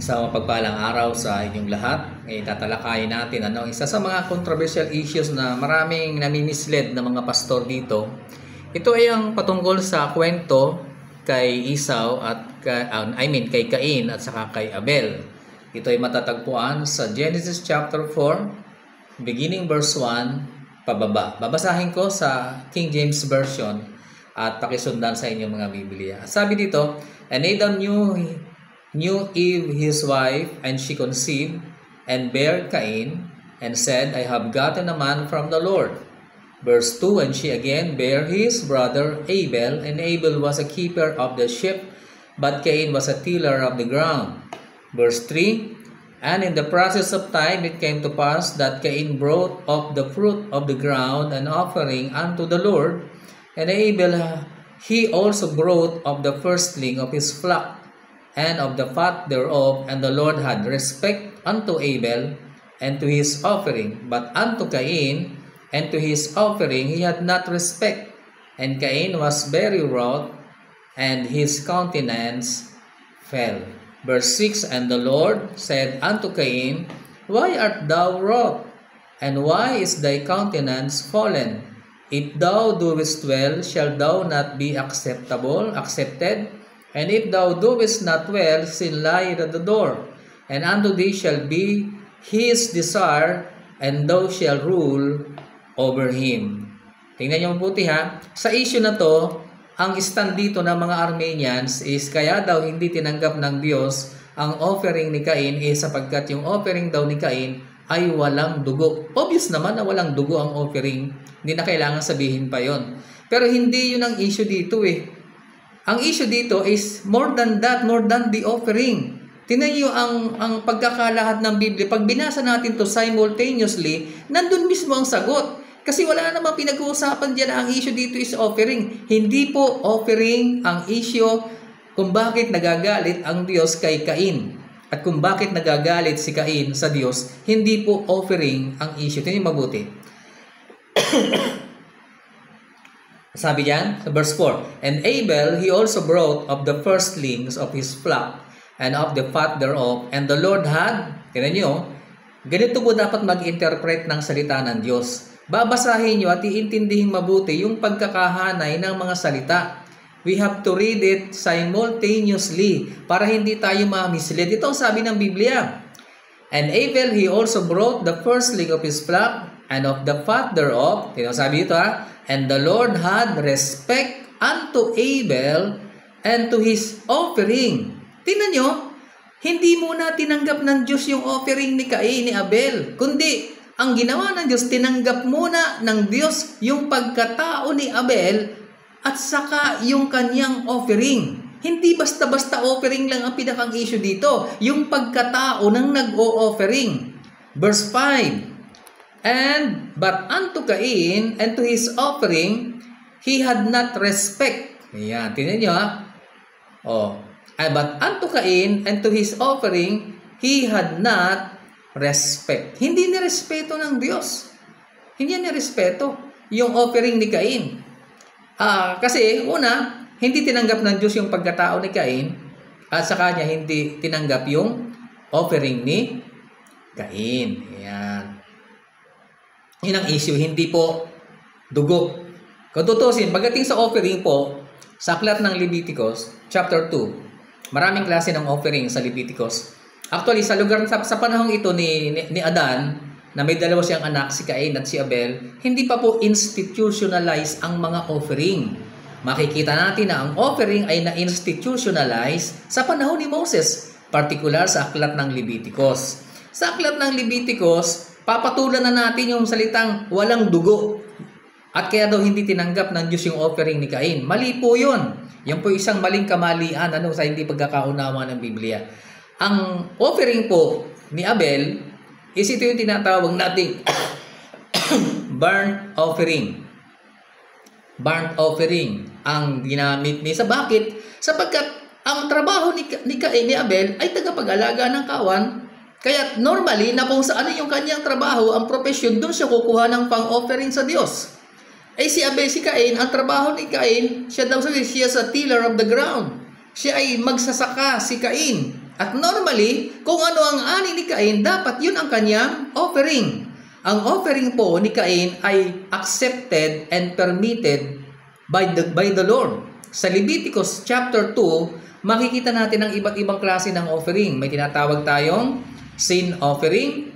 Sa mapagpalang araw sa inyong lahat, tatalakayin natin isa sa mga controversial issues na maraming nami-mislead na mga pastor dito. Ito ay ang patungkol sa kwento kay Esau at kay Cain at saka kay Abel. Ito ay matatagpuan sa Genesis chapter 4, beginning verse 1 pababa. Babasahin ko sa King James Version at pakisundan sa inyong mga Biblia. Sabi dito, "And Adam knew Eve his wife, and she conceived, and bare Cain, and said, I have gotten a man from the Lord." Verse 2, "And she again bare his brother Abel, and Abel was a keeper of the sheep, but Cain was a tiller of the ground." Verse 3, "And in the process of time it came to pass that Cain brought of the fruit of the ground an offering unto the Lord, and Abel he also brought of the firstling of his flock, and of the fat thereof, and the Lord had respect unto Abel and to his offering, but unto Cain and to his offering he had not respect. And Cain was very wroth, and his countenance fell." Verse 6, "And the Lord said unto Cain, Why art thou wroth? And why is thy countenance fallen? If thou doest well, shall thou not be accepted? And if thou doest not well, sin lieth at the door, and unto thee shall be his desire, and thou shalt rule over him." Tingnan niyo mabuti ha. Sa issue na to, ang stand dito ng mga Armenians is kaya daw hindi tinanggap ng Diyos ang offering ni Cain sapagkat yung offering daw ni Cain ay walang dugo. Obvious naman na walang dugo ang offering. Hindi na kailangan sabihin pa yon. Pero hindi yun ang issue dito Ang issue dito is more than that, more than the offering. Tingnan niyo ang pagkakalahat ng Biblia. Pag binasa natin to simultaneously, nandun mismo ang sagot. Kasi wala namang pinag-uusapan diyan. Ang issue dito is offering. Hindi po offering ang issue kung bakit nagagalit ang Diyos kay Cain. At kung bakit nagagalit si Cain sa Diyos, hindi po offering ang issue. Tingnan niyo mabuti. Sabi diyan sa verse 4, "And Abel he also brought of the firstlings of his flock, and of the fat thereof, and the Lord had," tingnan niyo, ganito po dapat mag-interpret ng salita ng Diyos. Babasahin niyo at iintindihin mabuti yung pagkakahanay ng mga salita. We have to read it simultaneously para hindi tayo ma-mislead. Ito ang sabi ng Biblia. "And Abel he also brought the firstling of his flock, and of the fat thereof," sabi ito "and the Lord had respect unto Abel and to his offering." Tingnan nyo, hindi muna tinanggap ng Diyos yung offering ni Cain, ni Abel, kundi ang ginawa ng Diyos, tinanggap muna ng Diyos yung pagkatao ni Abel at saka yung kanyang offering. Hindi basta-basta offering lang ang pinakang issue dito, yung pagkatao ng nag-o-offering. Verse 5, But unto Cain and to his offering, he had not respect." Ayan, tingnan nyo "But unto Cain and to his offering, he had not respect." Hindi nirespeto ng Diyos. Hindi nirespeto yung offering ni Cain. Kasi una, hindi tinanggap ng Diyos yung pagkatao ni Cain, at sa kanya hindi tinanggap yung offering ni Cain. Ayan. Yun ang issue, hindi po dugo. Kung tutusin, pagdating sa offering po, sa aklat ng Leviticus, chapter 2, maraming klase ng offering sa Leviticus. Actually, sa lugar, sa panahong ito ni Adan, na may dalawa siyang anak, si Cain at si Abel, hindi pa po institutionalize ang mga offering. Makikita natin na ang offering ay na-institutionalize sa panahon ni Moses, particular sa aklat ng Leviticus. Sa aklat ng Leviticus, papatulan na natin yung salitang walang dugo. At kaya daw hindi tinanggap ng Diyos yung offering ni Cain. Mali po yun. Yan po isang maling kamalian sa hindi pagkakaunawa ng Biblia. Ang offering po ni Abel is ito yung tinatawag nating burnt offering. Burnt offering ang ginamit ni sa bakit? Sapagkat ang trabaho ni Cain, ni Abel ay tagapag-alaga ng kawan. Kaya normally, na kung saan yung kanyang trabaho, ang profesyon, doon siya kukuha ng pang-offering sa Diyos. Si Abel, si Cain, ang trabaho ni Cain, siya daw sabi, siya sa tiller of the ground. Siya ay magsasaka, si Cain. At normally, kung ano ang ani ni Cain, dapat yun ang kanyang offering. Ang offering po ni Cain ay accepted and permitted by the Lord. Sa Leviticus chapter 2, makikita natin ang iba't ibang klase ng offering. May tinatawag tayong sin offering,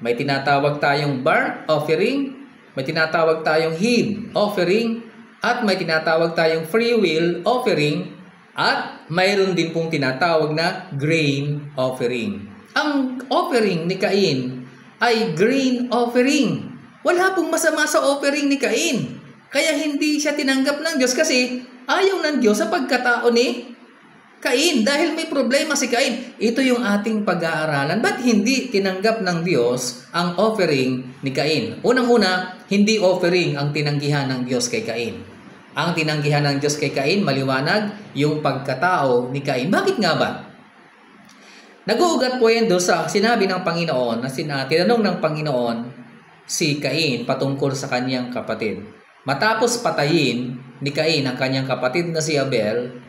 may tinatawag tayong burnt offering, may tinatawag tayong heave offering, at may tinatawag tayong free will offering, at mayroon din pong tinatawag na grain offering. Ang offering ni Cain ay grain offering. Wala pong masama sa offering ni Cain. Kaya hindi siya tinanggap ng Diyos kasi ayaw ng Diyos sa pagkatao ni Cain. Dahil may problema si Cain. Ito yung ating pag-aaralan. Ba't hindi tinanggap ng Diyos ang offering ni Cain? Unang-una, hindi offering ang tinanggihan ng Diyos kay Cain. Ang tinanggihan ng Diyos kay Cain, maliwanag, yung pagkatao ni Cain. Bakit nga ba? Nag-uugat po yan doon sa sinabi ng Panginoon na tinanong ng Panginoon si Cain patungkol sa kanyang kapatid. Matapos patayin ni Cain ang kanyang kapatid na si Abel,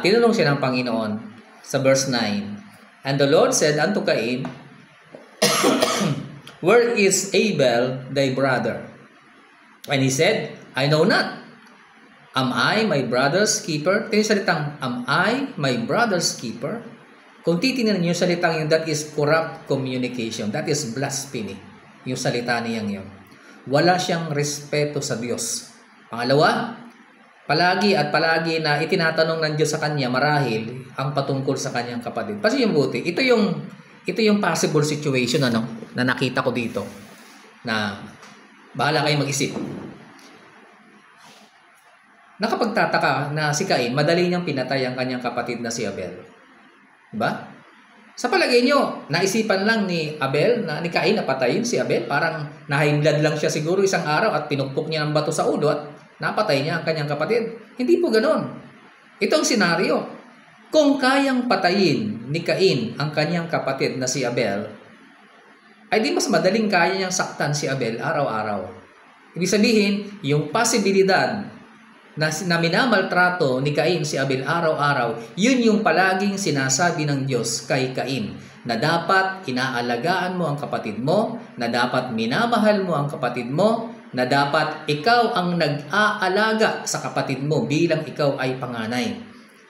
tinanong siya ng Panginoon sa verse 9. And the Lord said unto Cain, Where is Abel thy brother? And he said, I know not. Am I my brother's keeper? Ito yung salitang, am I my brother's keeper? Kung titingnan niyo yung salitang yun, that is corrupt communication. That is blasphemy. Yung salita niyang yun. Wala siyang respeto sa Diyos. Pangalawa, palagi na itinatanong ng Diyos sa kanya marahil ang patungkol sa kanyang kapatid. Kasi yung buti, ito yung possible situation na nakita ko dito. Na bahala kayo mag-isip. Nakapagtataka na si Cain, madali niyang pinatay ang kanyang kapatid na si Abel. Diba? Sa palagay nyo, naisipan lang ni Cain na patayin si Abel. Parang nahimlad lang siya siguro isang araw at pinukpok niya ng bato sa ulo at napatay niya ang kanyang kapatid. Hindi po ganon. Itong senaryo. Kung kayang patayin ni Cain ang kanyang kapatid na si Abel, ay di mas madaling kaya niyang saktan si Abel araw-araw. Ibig sabihin, yung posibilidad na minamaltrato ni Cain si Abel araw-araw, yun yung palaging sinasabi ng Diyos kay Cain, na dapat inaalagaan mo ang kapatid mo, na dapat minamahal mo ang kapatid mo, na dapat ikaw ang nag-aalaga sa kapatid mo bilang ikaw ay panganay.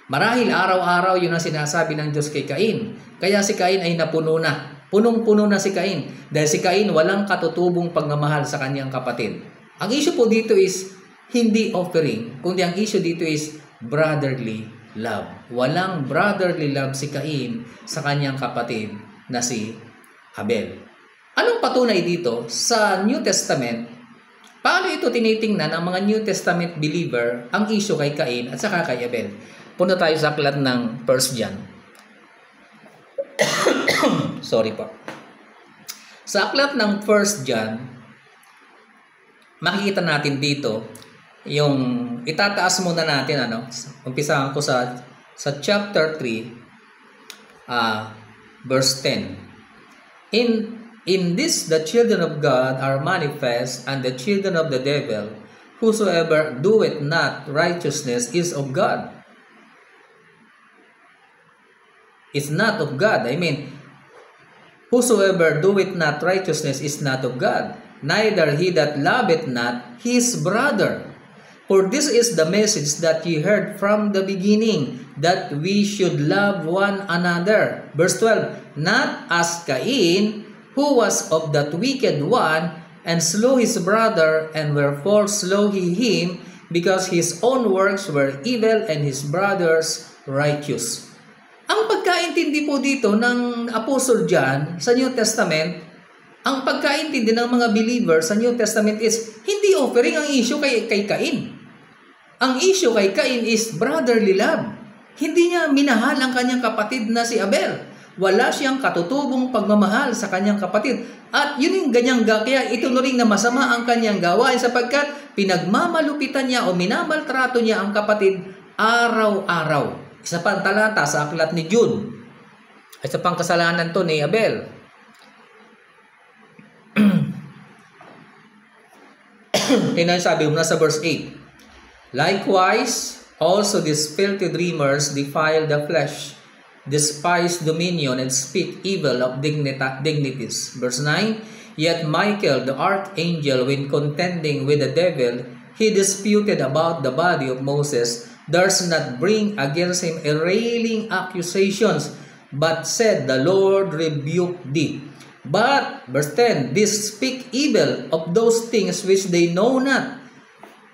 Marahil araw-araw yun ang sinasabi ng Diyos kay Cain. Kaya si Cain ay napuno na. Punong-puno na si Cain. Dahil si Cain walang katutubong pagmamahal sa kanyang kapatid. Ang issue po dito is hindi offering, kundi ang issue dito is brotherly love. Walang brotherly love si Cain sa kanyang kapatid na si Abel. Anong patunay dito sa New Testament? Paano ito tinitingnan ng mga New Testament believer ang issue kay Cain at saka kay Abel? Punta tayo sa aklat ng 1 John. Sorry po. Sa aklat ng 1 John, makikita natin dito yung itataas muna natin umpisahan ko sa chapter 3 verse 10. In this the children of God are manifest, and the children of the devil. Whosoever doeth not righteousness is of God. It's not of God. I mean, whosoever doeth not righteousness is not of God, neither he that loveth not his brother. For this is the message that ye heard from the beginning, that we should love one another. Verse 12, not as Cain, who was of that wicked one, and slew his brother, and wherefore slew he him, because his own works were evil, and his brother's righteous. Ang pagkaintindi po dito ng Apostle John sa New Testament, ang pagkaintindi ng mga believers sa New Testament is, hindi offering ang issue kay Cain. Ang issue kay Cain is brotherly love. Hindi niya minahal ang kanyang kapatid na si Abel. Wala siyang katutubong pagmamahal sa kanyang kapatid. At yun yung ganyang kaya itunuring na masama ang kanyang gawain sapagkat pinagmamalupitan niya o minamaltrato niya ang kapatid araw-araw. Isa pang talata sa aklat ni Jude. Isa pang kasalanan to ni Abel. Tingnan sabi mo na sa verse 8. Likewise, also these filthy dreamers defile the flesh, despise dominion, and speak evil of dignities. Verse 9, Yet Michael, the archangel, when contending with the devil, he disputed about the body of Moses, durst not bring against him a railing accusations, but said, The Lord rebuke thee. But, verse 10, These speak evil of those things which they know not,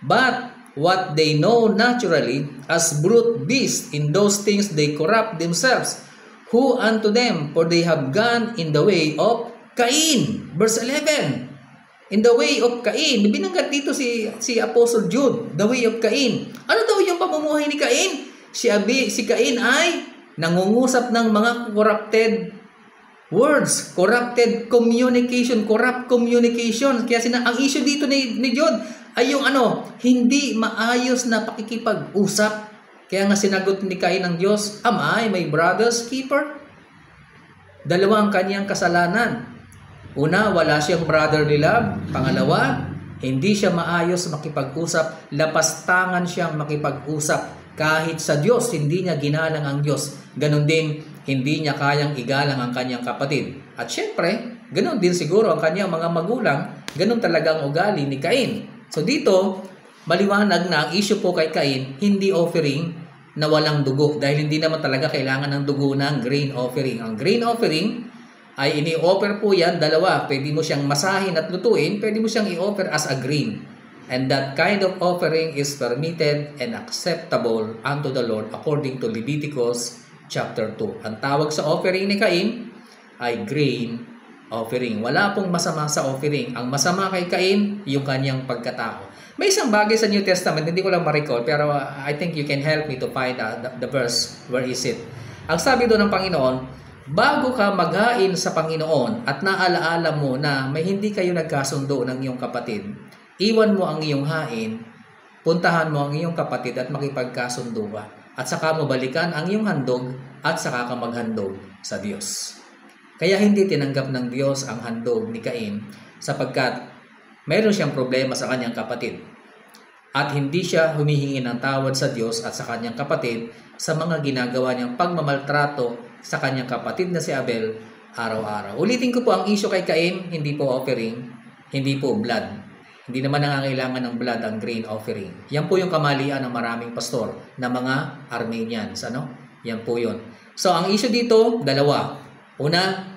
but what they know naturally, as brute beasts, in those things they corrupt themselves. Who unto them? For they have gone in the way of Cain. Verse 11. In the way of Cain. Binanggat dito si Apostle Jude. The way of Cain. Ano daw yung pamumuhay ni Cain? Si Cain ay nangungusap ng mga corrupted words, corrupted communication, corrupt communication. Kaya ang issue dito ni Jude ay yung hindi maayos na pakikipag-usap. Kaya nga sinagot ni Cain ng Diyos, Am I my brother's keeper? Dalawa ang kanyang kasalanan. Una, wala siyang brotherly love. Pangalawa, hindi siya maayos makipag-usap. Lapastangan siyang makipag-usap. Kahit sa Diyos, hindi niya ginalang ang Diyos. Ganon din, hindi niya kayang igalang ang kanyang kapatid. At syempre, ganon din siguro ang kanyang mga magulang. Ganon talaga ang ugali ni Cain. So dito, maliwanag na ang issue po kay Cain, hindi offering na walang dugo. Dahil hindi naman talaga kailangan ng dugo ng grain offering. Ang grain offering ay ini-offer po yan, dalawa. Pwede mo siyang masahin at lutuin, pwede mo siyang i-offer as a grain. And that kind of offering is permitted and acceptable unto the Lord according to Leviticus chapter 2. Ang tawag sa offering ni Cain ay grain offering. Wala pong masama sa offering. Ang masama kay Cain, yung kanyang pagkatao. May isang bagay sa New Testament, hindi ko lang ma-recall, pero I think you can help me to find the verse. Where is it? Ang sabi doon ng Panginoon, bago ka maghain sa Panginoon at naalaala mo na may hindi kayo nagkasundo ng iyong kapatid, iwan mo ang iyong hain, puntahan mo ang iyong kapatid at makipagkasundo ka. At saka mo balikan ang iyong handog at saka ka maghandog sa Diyos. Kaya hindi tinanggap ng Diyos ang handog ni Cain sapagkat mayroon siyang problema sa kanyang kapatid. At hindi siya humihingi ng tawad sa Diyos at sa kanyang kapatid sa mga ginagawa niyang pagmamaltrato sa kanyang kapatid na si Abel araw-araw. Ulitin ko po ang issue kay Cain, hindi po offering, hindi po blood. Hindi naman nangangailangan ng blood ang grain offering. Yan po yung kamalian ng maraming pastor na mga Armenians. Yan po yun. So, ang issue dito, dalawa. Una,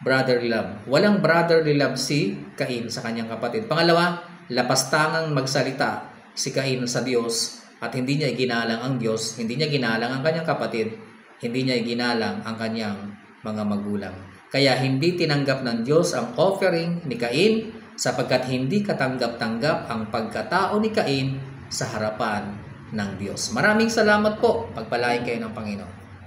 brotherly love. Walang brotherly love si Cain sa kanyang kapatid. Pangalawa, lapastangang magsalita si Cain sa Diyos at hindi niya iginalang ang Diyos, hindi niya ginalang ang kanyang kapatid, hindi niya iginalang ang kanyang mga magulang. Kaya hindi tinanggap ng Diyos ang offering ni Cain sapagkat hindi katanggap-tanggap ang pagkatao ni Cain sa harapan ng Diyos. Maraming salamat po. Pagpalain kayo ng Panginoon.